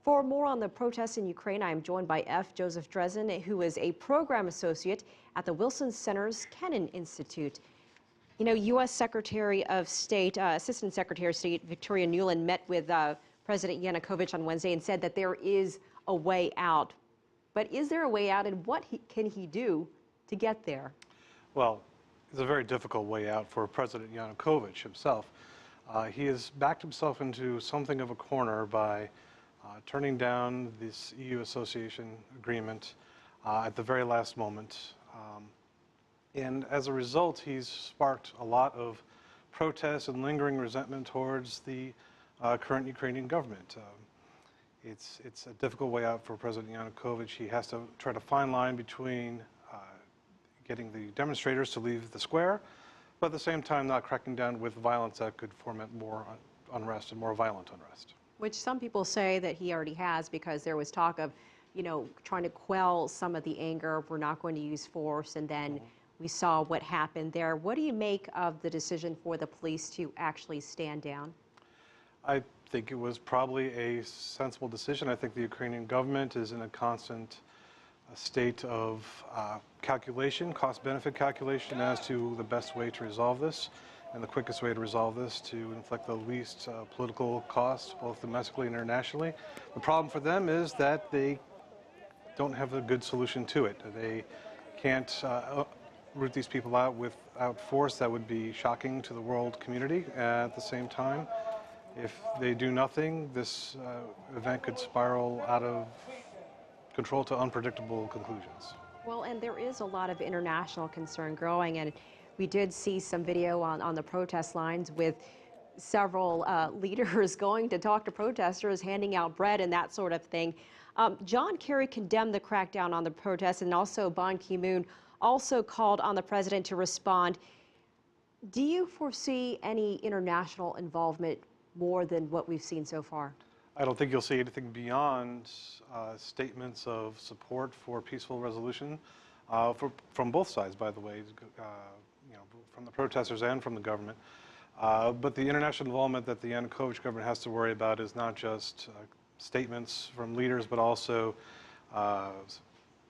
For more on the protests in Ukraine, I am joined by F. Joseph Dresen, who is a program associate at the Wilson Center Kennan Institute. You know, U.S. Secretary of State, Assistant Secretary of State Victoria Nuland met with President Yanukovych on Wednesday and said that there is a way out. But is there a way out, and what can he do to get there? Well, it's a very difficult way out for President Yanukovych himself. He has backed himself into something of a corner by turning down this EU association agreement at the very last moment. And as a result, he's sparked a lot of protests and lingering resentment towards the current Ukrainian government. It's a difficult way out for President Yanukovych. He has to try to fine line between getting the demonstrators to leave the square, but at the same time not cracking down with violence that could foment more unrest and more violent unrest. Which some people say that he already has, because there was talk of, you know, trying to quell some of the anger. We're not going to use force, and then we saw what happened there. What do you make of the decision for the police to actually stand down? I think it was probably a sensible decision. I think the Ukrainian government is in a constant state of calculation, cost-benefit calculation as to the best way to resolve this, and the quickest way to resolve this to inflict the least political cost, both domestically and internationally. The problem for them is that they don't have a good solution to it. They can't root these people out without force. That would be shocking to the world community. At the same time, if they do nothing, this event could spiral out of control to unpredictable conclusions. Well, and there is a lot of international concern growing, and we did see some video on the protest lines with several leaders going to talk to protesters, handing out bread and that sort of thing. John Kerry condemned the crackdown on the protests, and also Ban Ki-moon also called on the president to respond. Do you foresee any international involvement more than what we've seen so far? I don't think you'll see anything beyond statements of support for peaceful resolution from both sides, by the way, you know, from the protesters and from the government. But the international involvement that the Yanukovych government has to worry about is not just statements from leaders, but also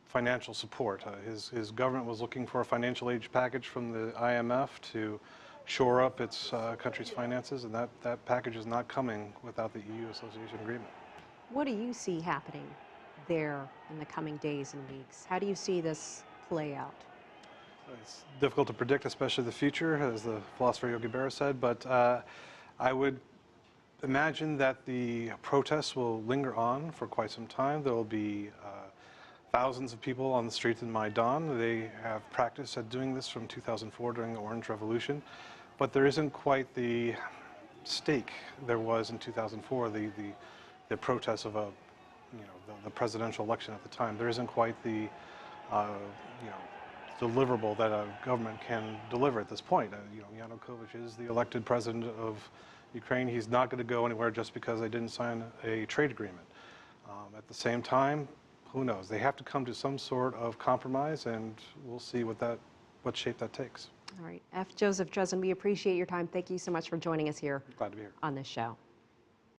financial support. His government was looking for a financial aid package from the IMF to shore up its country's finances, and that package is not coming without the EU association agreement. What do you see happening there in the coming days and weeks? How do you see this play out? It's difficult to predict, especially the future, as the philosopher Yogi Berra said, but I would imagine that the protests will linger on for quite some time. There will be thousands of people on the streets in Maidan. They have practiced at doing this from 2004 during the Orange Revolution, but there isn't quite the stake there was in 2004, the protests of the presidential election at the time. There isn't quite the deliverable that a government can deliver at this point. Yanukovych is the elected president of Ukraine. He's not going to go anywhere just because they didn't sign a trade agreement. At the same time, who knows? They have to come to some sort of compromise, and we'll see what shape that takes. All right. F. Joseph Dresen, we appreciate your time. Thank you so much for joining us here Glad to be here on this show.